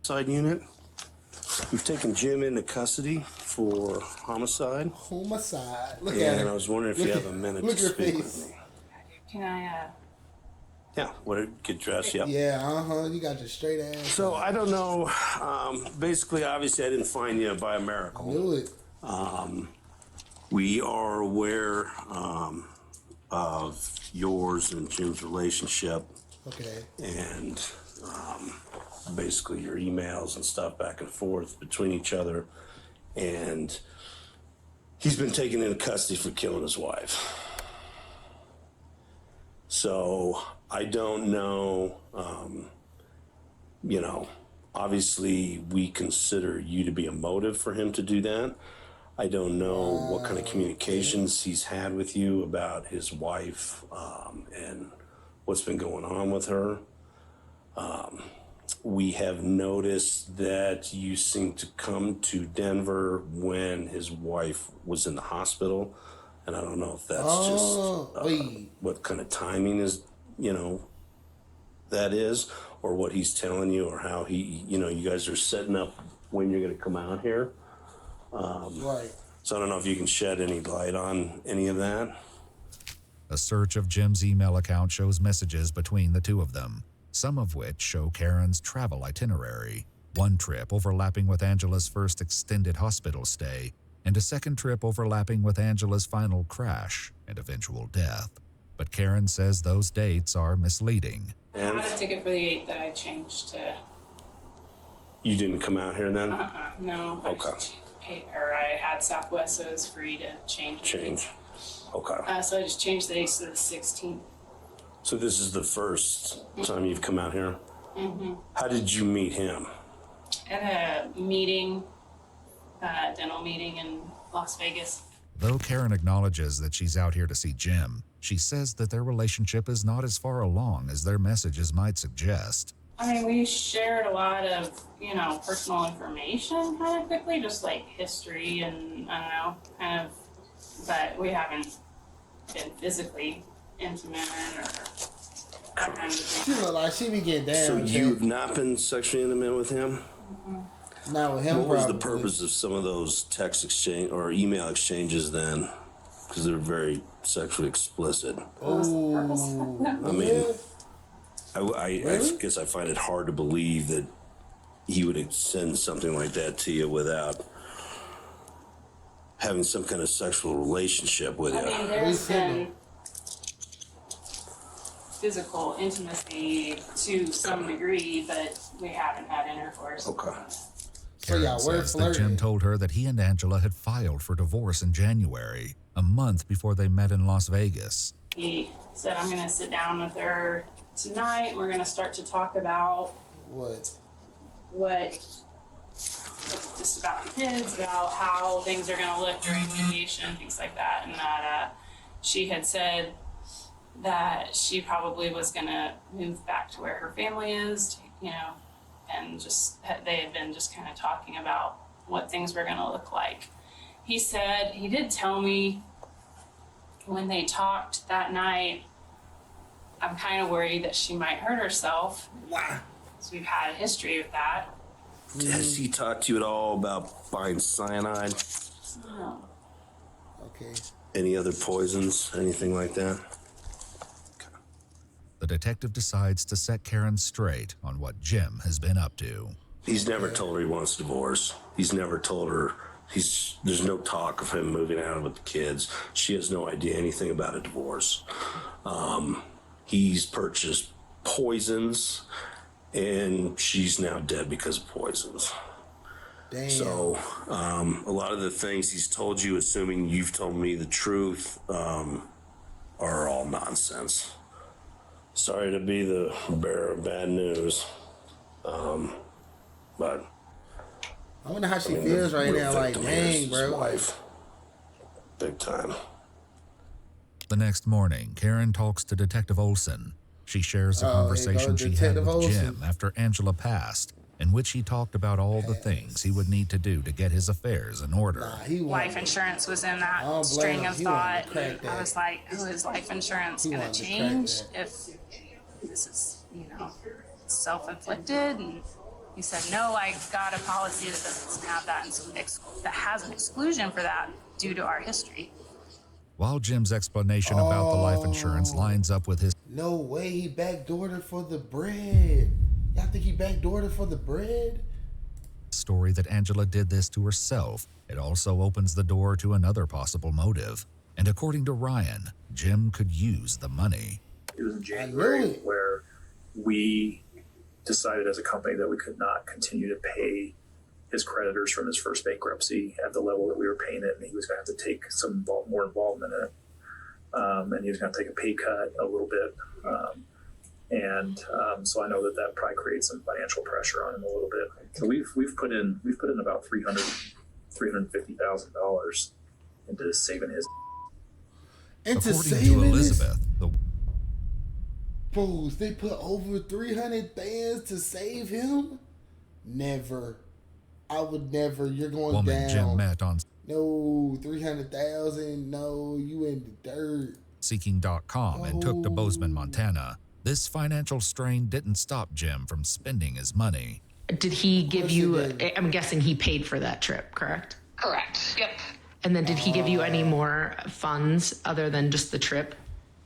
Side unit. We've taken Jim into custody for homicide. Homicide. Look and at her. I was wondering if you have a minute Look to at her speak face. with me. Can I, Yeah, what get dressed? Yep. Yeah, you got your straight ass. So I don't know. Basically, obviously, I didn't find you by a miracle. Knew it. We are aware of yours and Jim's relationship. Okay. And basically your emails and stuff back and forth between each other. And he's been taken into custody for killing his wife. So I don't know, obviously we consider you to be a motive for him to do that. I don't know what kind of communications he's had with you about his wife and what's been going on with her. We have noticed that you seem to come to Denver when his wife was in the hospital. And I don't know if that's just what kind of timing is, that is, or what he's telling you, or how he, you guys are setting up when you're going to come out here. Right. So I don't know if you can shed any light on any of that. A search of Jim's email account shows messages between the two of them, some of which show Karen's travel itinerary. One trip overlapping with Angela's first extended hospital stay, and a second trip overlapping with Angela's final crash and eventual death. But Karen says those dates are misleading. I had a ticket for the 8th that I changed to. You didn't come out here then? No. Okay. I had Southwest, so it was free to change. Okay. So I just changed the dates to the 16th. So this is the first time you've come out here? Mm-hmm. How did you meet him? At a meeting, dental meeting in Las Vegas. Though Karen acknowledges that she's out here to see Jim, she says that their relationship is not as far along as their messages might suggest. I mean, we shared a lot of, personal information kind of quickly, just like history and, I don't know, kind of, but we haven't been physically intimate or that kind of thing. She look like she be getting down. So you've not been sexually intimate with him? Mm-hmm. Not with him. What was the purpose of some of those text exchange or email exchanges then? Because they're very sexually explicit. Oh, I mean, I guess I find it hard to believe that he would send something like that to you without having some kind of sexual relationship with you. I mean, there's been physical intimacy to some degree, but we haven't had intercourse. Okay. Karen says that Jim told her that he and Angela had filed for divorce in January, a month before they met in Las Vegas. He said, I'm going to sit down with her tonight. We're going to start to talk about what just about the kids, about how things are going to look during mediation, things like that. And that she had said that she probably was going to move back to where her family is, and just they had been just kind of talking about what things were going to look like. He said, he did tell me when they talked that night, I'm kind of worried that she might hurt herself. Wow. So we've had a history of that. Has he talked to you at all about buying cyanide? No. Okay. Any other poisons? Anything like that? The detective decides to set Karen straight on what Jim has been up to. He's never told her he wants a divorce. He's never told her there's no talk of him moving out with the kids. She has no idea anything about a divorce. He's purchased poisons, and she's now dead because of poisons. Damn. So a lot of the things he's told you, assuming you've told me the truth, are all nonsense. Sorry to be the bearer of bad news, but I wonder how she feels right now. Like, dang, bro. Wife. Big time. The next morning, Karen talks to Detective Olson. She shares a conversation she had with Jim after Angela passed, in which he talked about all the things he would need to do to get his affairs in order. Life insurance was in that string of thought. I was like, oh, is life insurance going to change if this is, self-inflicted? And he said, no, I got a policy that doesn't have that, that has an exclusion for that due to our history. While Jim's explanation about the life insurance lines up with his... No way, he backdoored her for the bread. Y'all think he backdoored her for the bread? Story that Angela did this to herself, it also opens the door to another possible motive. And according to Ryan, Jim could use the money. It was in January where we decided as a company that we could not continue to pay his creditors from his first bankruptcy at the level that we were paying it, and he was going to have to take some more involvement in it. And he was going to take a pay cut a little bit. So I know that probably creates some financial pressure on him a little bit. So we've put in about $350,000 into saving his. According to Elizabeth, Fools, they put over 300 bands to save him? Never. I would never. You're going woman down. Jim met on No, 300,000. No, you in the dirt. Seeking.com and took to Bozeman, Montana. This financial strain didn't stop Jim from spending his money. Did he give you, I'm guessing he paid for that trip, correct? Correct. Yep. And then did he give you any more funds other than just the trip?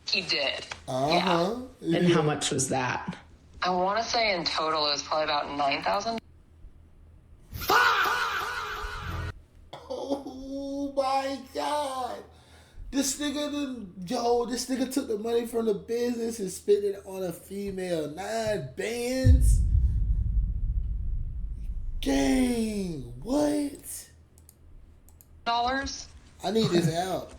He did. Uh-huh. Yeah. And how much was that? I want to say in total it was probably about $9,000. Oh my God. This nigga took the money from the business and spent it on a female. 9 bands? Dang, what? I need this out.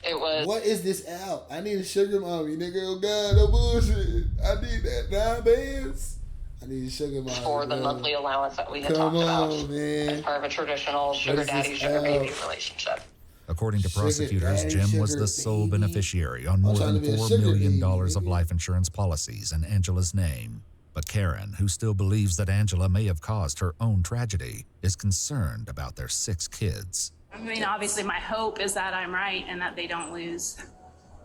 It was. What is this out? I need a sugar mommy, nigga. Oh God, no bullshit. I need that 9 bands. I need a sugar mommy. For the monthly allowance that we had Come talked on, about. man. As part of a traditional sugar daddy, sugar baby relationship. According to prosecutors, daddy, Jim was sugar the sole beneficiary on more than $4 million of life insurance policies in Angela's name. But Karen, who still believes that Angela may have caused her own tragedy, is concerned about their 6 kids. I mean, obviously, my hope is that I'm right and that they don't lose.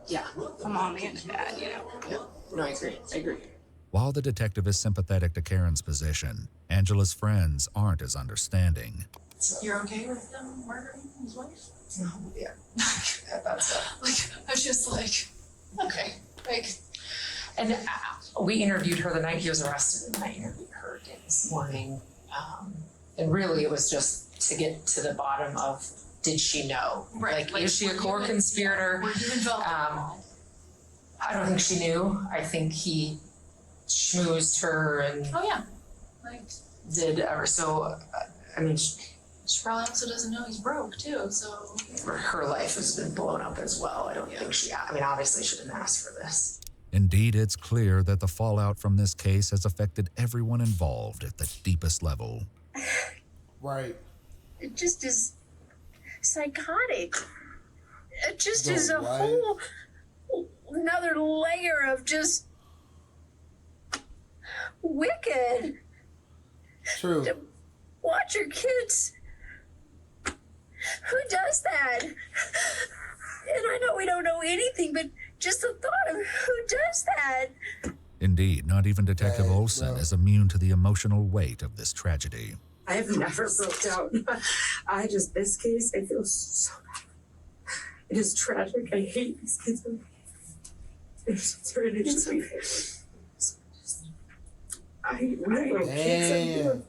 Yeah. A mommy and a dad, you know. Yeah. No, I agree. While the detective is sympathetic to Karen's position, Angela's friends aren't as understanding. You're okay with them murdering his wife? No, yeah. That's I was just like, okay, like. And we interviewed her the night he was arrested, and I interviewed her again this morning. And really, it was just to get to the bottom of, did she know? Right. Like, is she a core conspirator? Were you involved? I don't think she knew. I think he schmoozed her and Oh yeah, like did so. I mean, she probably also doesn't know he's broke too. So her life has been blown up as well. I don't think she. I mean, obviously, she didn't ask for this. Indeed, it's clear that the fallout from this case has affected everyone involved at the deepest level. Right. It just is psychotic. It just is a what? whole another layer of just wicked. True. To watch your kids. Who does that? And I know we don't know anything, but just the thought of who does that. Indeed, not even Detective Olson is immune to the emotional weight of this tragedy. I have never broke down. This case, I feel so bad. It is tragic. I hate these kids. It's I remember kids.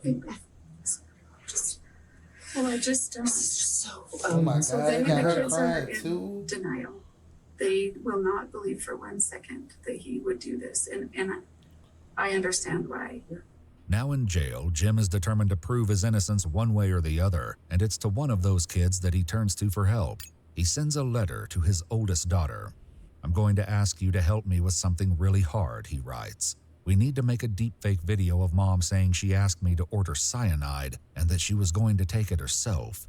I just so. Oh my So God, then I got the her kids are crying in too. denial. They will not believe for 1 second that he would do this, and I understand why. Now in jail, Jim is determined to prove his innocence one way or the other, and it's to one of those kids that he turns to for help. He sends a letter to his oldest daughter. "I'm going to ask you to help me with something really hard," he writes. "We need to make a deepfake video of Mom saying she asked me to order cyanide and that she was going to take it herself."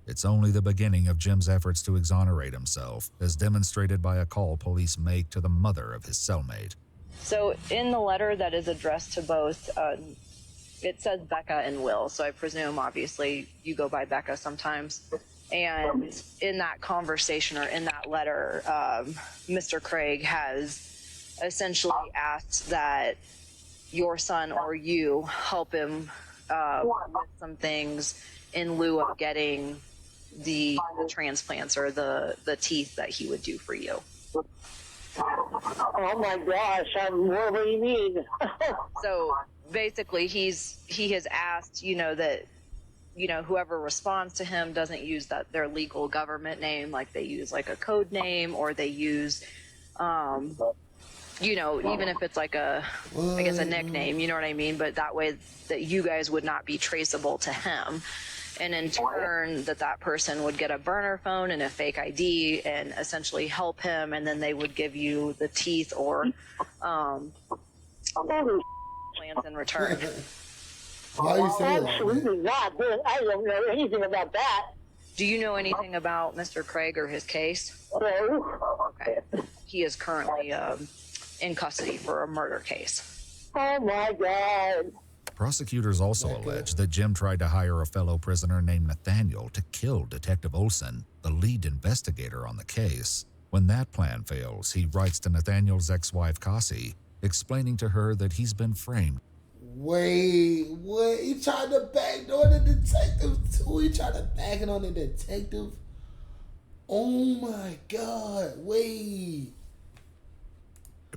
It's only the beginning of Jim's efforts to exonerate himself, as demonstrated by a call police make to the mother of his cellmate. So in the letter that is addressed to both, it says Becca and Will. So I presume, obviously, you go by Becca sometimes. And in that conversation or in that letter, Mr. Craig has essentially asked that your son or you help him with some things in lieu of getting the transplants or the teeth that he would do for you. Oh my gosh, what do you mean? So basically he has asked, that, whoever responds to him doesn't use their legal government name, like they use like a code name, or they use, even if it's like I guess a nickname, you know what I mean? But that way that you guys would not be traceable to him. And in turn, that person would get a burner phone and a fake ID and essentially help him, and then they would give you the teeth or plans in return. Why are you saying that? Absolutely not. I don't know anything about that. Do you know anything about Mr. Craig or his case? No. Okay. He is currently in custody for a murder case. Oh my God. Prosecutors also allege that Jim tried to hire a fellow prisoner named Nathaniel to kill Detective Olson, the lead investigator on the case. When that plan fails, he writes to Nathaniel's ex-wife, Cassie, explaining to her that he's been framed. Wait, what? He tried to backdoor the detective too? He tried to back it on the detective? Oh my God, wait.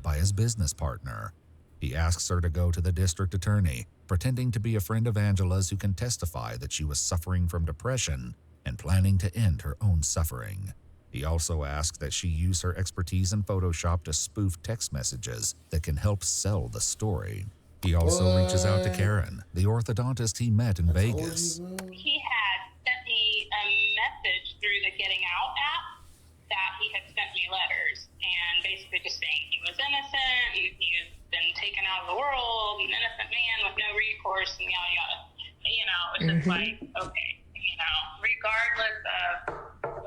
By his business partner. He asks her to go to the district attorney, pretending to be a friend of Angela's who can testify that she was suffering from depression and planning to end her own suffering. He also asks that she use her expertise in Photoshop to spoof text messages that can help sell the story. He also reaches out to Karen, the orthodontist he met in Vegas. He had sent me a message through the Getting Out app that he had sent me letters and basically just saying he was innocent, he had been taken out of the world, an innocent man with no recourse, and yada yada. You know, it's just like, okay, you know, regardless of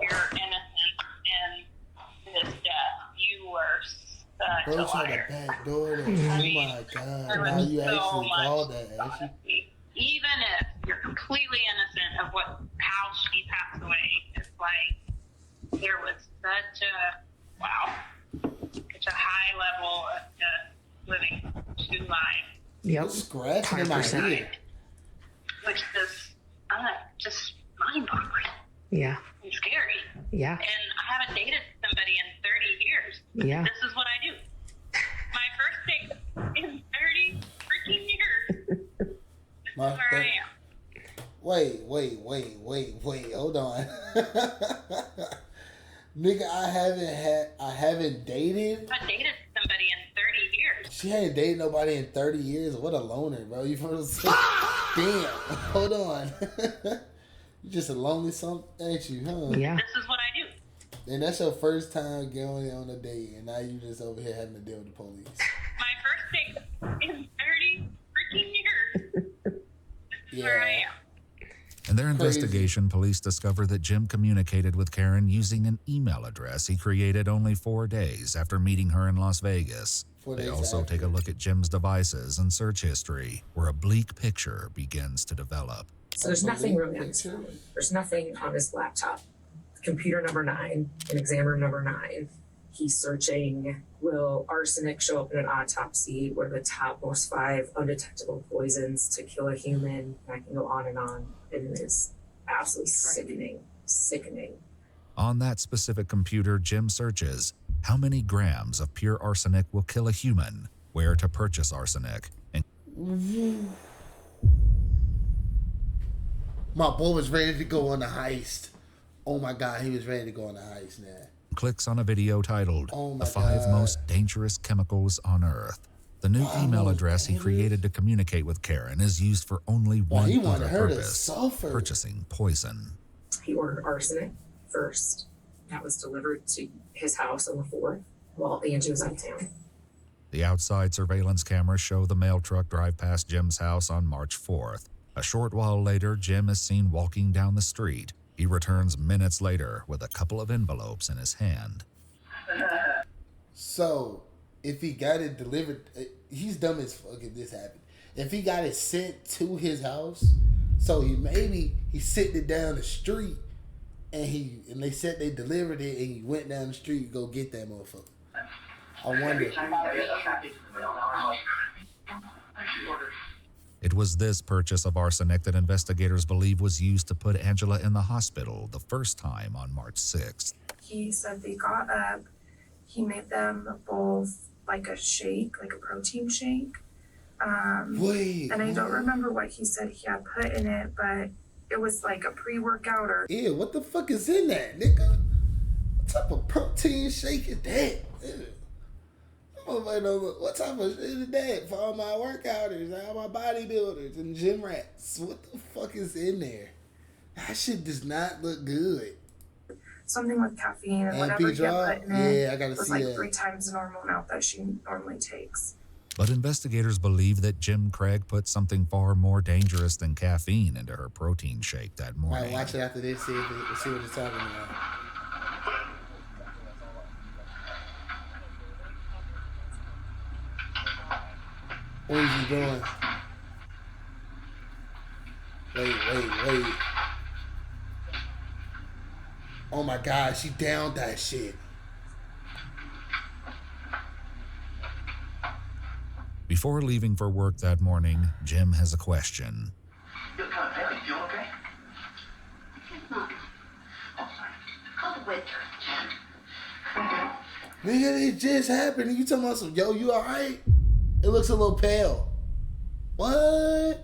your innocence in this death, you were such a liar. Backdoor it. Oh my God! Now you actually called that. Even if you're completely innocent of how she passed away, it's like there was such a high level of just living two lives. Yep. Scratching in my head. Which is just mind-boggling. Yeah. And scary. Yeah. And I haven't dated somebody in 30 years. Yeah. This is what I do. My first date in 30 freaking years. This is where I am. Wait, hold on. Nigga, I haven't dated. I dated somebody in 30 years. She ain't dated nobody in 30 years. What a loner, bro. You feel so damn. Hold on. You just a lonely something, ain't you, huh? Yeah. This is what I do. And that's your first time going on a date, and now you just over here having to deal with the police. My first date in 30 freaking years. This is where I am. In their investigation, police discover that Jim communicated with Karen using an email address he created only 4 days after meeting her in Las Vegas. They also take a look at Jim's devices and search history, where a bleak picture begins to develop. So there's nothing really on his phone. There's nothing on his laptop. Computer number 9, in exam room number 9. He's searching, will arsenic show up in an autopsy? What are the top most 5 undetectable poisons to kill a human? And I can go on. And it is absolutely sickening. On that specific computer, Jim searches how many grams of pure arsenic will kill a human, where to purchase arsenic, and my boy was ready to go on the heist. Oh my God, he was ready to go on the heist now. Clicks on a video titled Oh The 5 Most Dangerous Chemicals on Earth. The new email address he created to communicate with Karen is used for only one he wanted other her to purpose, suffer. purchasing poison. He ordered arsenic first. That was delivered to his house on the 4th while Angie was out of town. The outside surveillance cameras show the mail truck drive past Jim's house on March 4th. A short while later, Jim is seen walking down the street. He returns minutes later with a couple of envelopes in his hand. So, if he got it delivered, he's dumb as fuck if this happened. If he got it sent to his house, so he sent it down the street, and they said they delivered it, and he went down the street to go get that motherfucker. I wonder. It was this purchase of arsenic that investigators believe was used to put Angela in the hospital the first time on March 6th. He said they got up, he made them both like a shake, like a protein shake. Wait. And I don't remember what he said he had put in it, but it was like a pre-workout or... Ew, what the fuck is in that, nigga? What type of protein shake is that? Ew. What type of shit is that for all my workouters, all my bodybuilders and gym rats? What the fuck is in there? That shit does not look good. Something with caffeine and whatever he had put in it. I gotta was see like that. 3 times the normal amount that she normally takes. But investigators believe that Jim Craig put something far more dangerous than caffeine into her protein shake that morning. Alright, watch it after this, see what it's talking about. What is he doing? Wait. Oh my God, she downed that shit. Before leaving for work that morning, Jim has a question. You're kind of pale. You feel okay? Mom. Oh, sorry. Call the waitress. Nigga, it just happened. You talking about some, yo, you alright? It looks a little pale. What?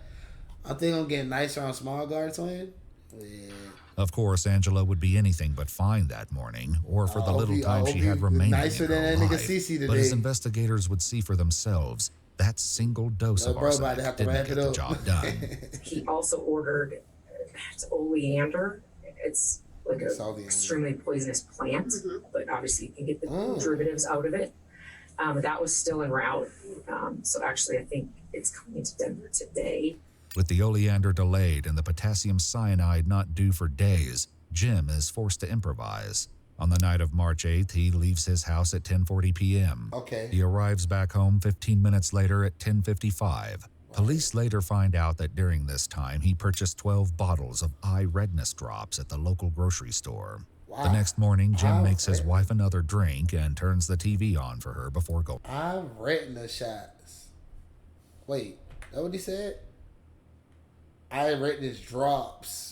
I think I'm getting nicer on Small Guard Twin. Yeah. Of course, Angela would be anything but fine that morning, or for the little time she had remaining nicer in her than that nigga life. Cece today. But as investigators would see for themselves, that single dose of arsenic didn't get the job done. He also ordered oleander. It's like an extremely poisonous plant, but obviously you can get the derivatives out of it. That was still en route. So actually, I think it's coming to Denver today. With the oleander delayed and the potassium cyanide not due for days, Jim is forced to improvise. On the night of March 8th, he leaves his house at 10:40 p.m. Okay. He arrives back home 15 minutes later at 10:55. Police later find out that during this time, he purchased 12 bottles of eye redness drops at the local grocery store. Wow. The next morning, Jim makes his wife another drink and turns the TV on for her before going. Eye retina shots. Wait, that what he said? Eye redness drops.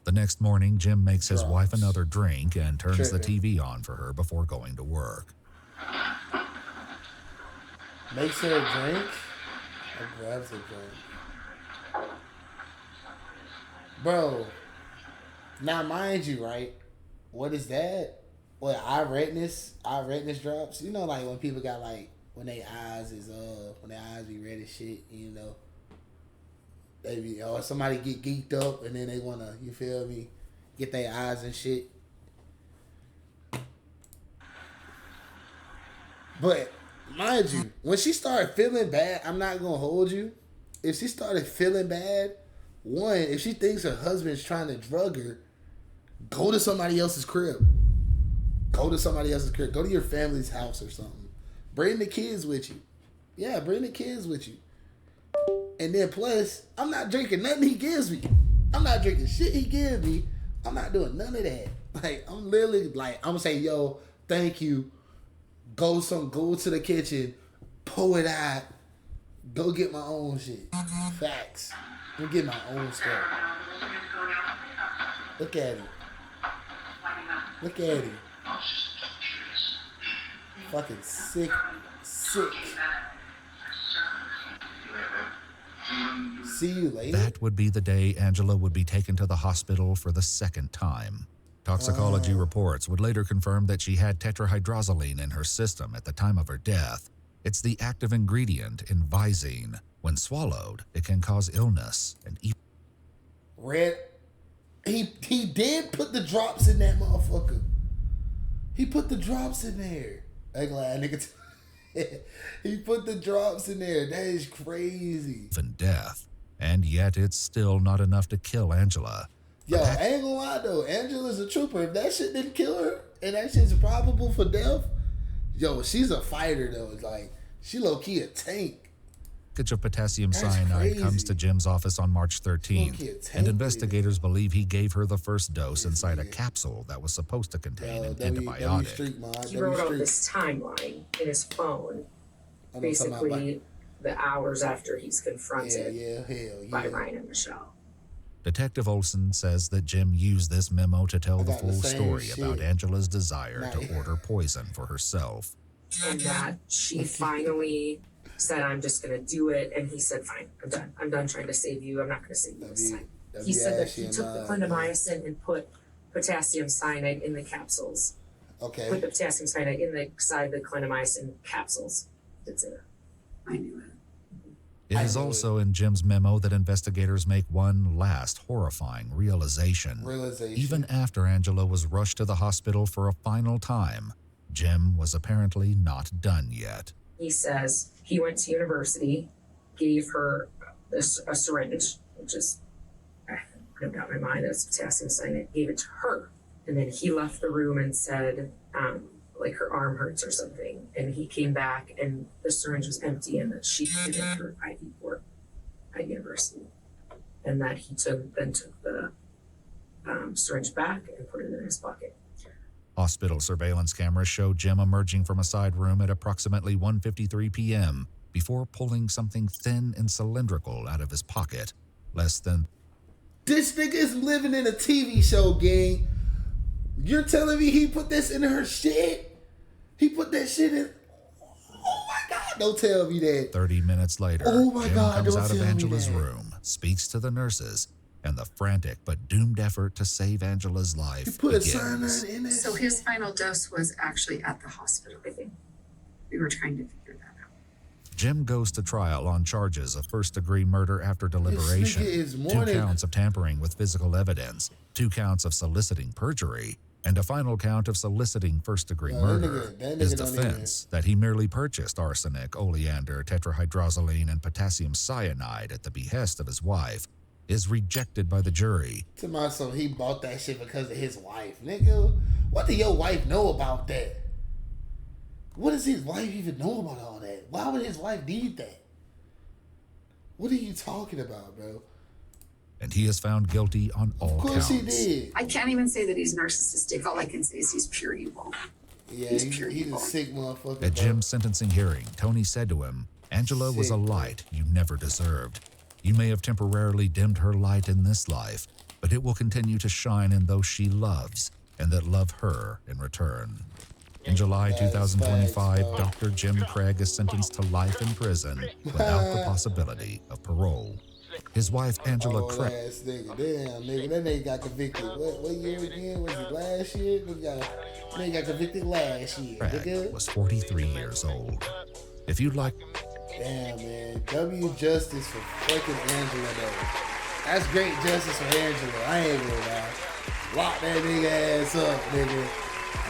The next morning, Jim makes his wife another drink and turns the TV on for her before going to work. Makes her a drink? Or grabs a drink? Bro, now mind you, right? What is that? What, eye redness drops? You know, like when people got like, when their eyes be red as shit, you know. They be, or somebody get geeked up and then they wanna, you feel me, get their eyes and shit. But mind you, when she started feeling bad, I'm not gonna hold you. If she started feeling bad, one, if she thinks her husband's trying to drug her, go to somebody else's crib. Go to somebody else's crib. Go to your family's house or something. Bring the kids with you. Yeah, bring the kids with you. And then plus, I'm not drinking nothing he gives me. I'm not drinking shit he gives me. I'm not doing none of that. Like, I'm literally like, I'm gonna say, yo, thank you. Go to the kitchen, pull it out, go get my own shit. Facts. Go get my own stuff. Look at him. Look at him. Fucking sick. See you later. That would be the day Angela would be taken to the hospital for the second time. Toxicology reports would later confirm that she had tetrahydrozoline in her system at the time of her death. It's the active ingredient in Visine. When swallowed, it can cause illness and He did put the drops in that motherfucker. He put the drops in there. I glad nigga. He put the drops in there. That is crazy. Even death. And yet it's still not enough to kill Angela. Yo, I ain't gonna lie though. Angela's a trooper. If that shit didn't kill her and that shit's probable for death, yo, she's a fighter though. It's like, she low-key a tank. Package of potassium cyanide comes to Jim's office on March 13th, and investigators believe he gave her the first dose inside a capsule that was supposed to contain an antibiotic. He wrote out this timeline in his phone, basically the hours after he's confronted by Ryan and Michelle. Detective Olson says that Jim used this memo to tell the full story about Angela's desire to order poison for herself. And that she finally said, I'm just going to do it. And he said, fine, I'm done. I'm done trying to save you. I'm not going to save you this time. He said that he took the clindamycin and put potassium cyanide in the capsules. Okay. Put the potassium cyanide inside the clindamycin capsules. That's it. I knew it. It is also in Jim's memo that investigators make one last horrifying realization. Even after Angela was rushed to the hospital for a final time, Jim was apparently not done yet. He says he went to university, gave her a syringe, which is, no doubt in my mind, that's potassium cyanide, gave it to her. And then he left the room and said, like her arm hurts or something. And he came back and the syringe was empty and that she did her IV port at university. And that he then took the syringe back and put it in his pocket. Hospital surveillance cameras show Jim emerging from a side room at approximately 1:53 p.m., before pulling something thin and cylindrical out of his pocket, less than... This nigga is living in a TV show, gang. You're telling me he put this in her shit? He put that shit in... Oh my God, don't tell me that. 30 minutes later, oh my Jim God, comes don't out of tell me Angela's that. room, speaks to the nurses, and the frantic but doomed effort to save Angela's life He put begins. a cyanide in it. So his final dose was actually at the hospital. We were trying to figure that out. Jim goes to trial on charges of first-degree murder after deliberation, nigga is 2 more than- counts of tampering with physical evidence, 2 counts of soliciting perjury, and a final count of soliciting first-degree murder. that His nigga don't defense, that he merely purchased arsenic, oleander, tetrahydrozoline, and potassium cyanide at the behest of his wife, is rejected by the jury. To myself, he bought that shit because of his wife. Nigga, what do your wife know about that? What does his wife even know about all that? Why would his wife need that? What are you talking about, bro? And he is found guilty on all counts. Of course he did. I can't even say that he's narcissistic. All I can say is he's pure evil. Yeah, he's a sick motherfucker. At Jim's sentencing hearing, Tony said to him, "Angela was a Sick. light you never deserved. You may have temporarily dimmed her light in this life, but it will continue to shine in those she loves and that love her in return." In July 2025, Dr. Jim Craig is sentenced to life in prison without the possibility of parole. His wife, Angela Old Craig, ass nigga. Damn, nigga. That nigga got convicted. What year again? Was it last year? Nigga got convicted last year. Nigga. was 43 years old. If you'd like... Damn, man. W justice for fucking Angela, though. That's great justice for Angela. I ain't gonna lie. Lock that nigga ass up, nigga.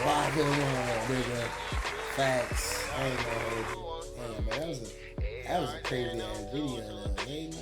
Lock him up, nigga. Facts. I ain't gonna hold you. Damn, man. That was a crazy ass video, though. Ain't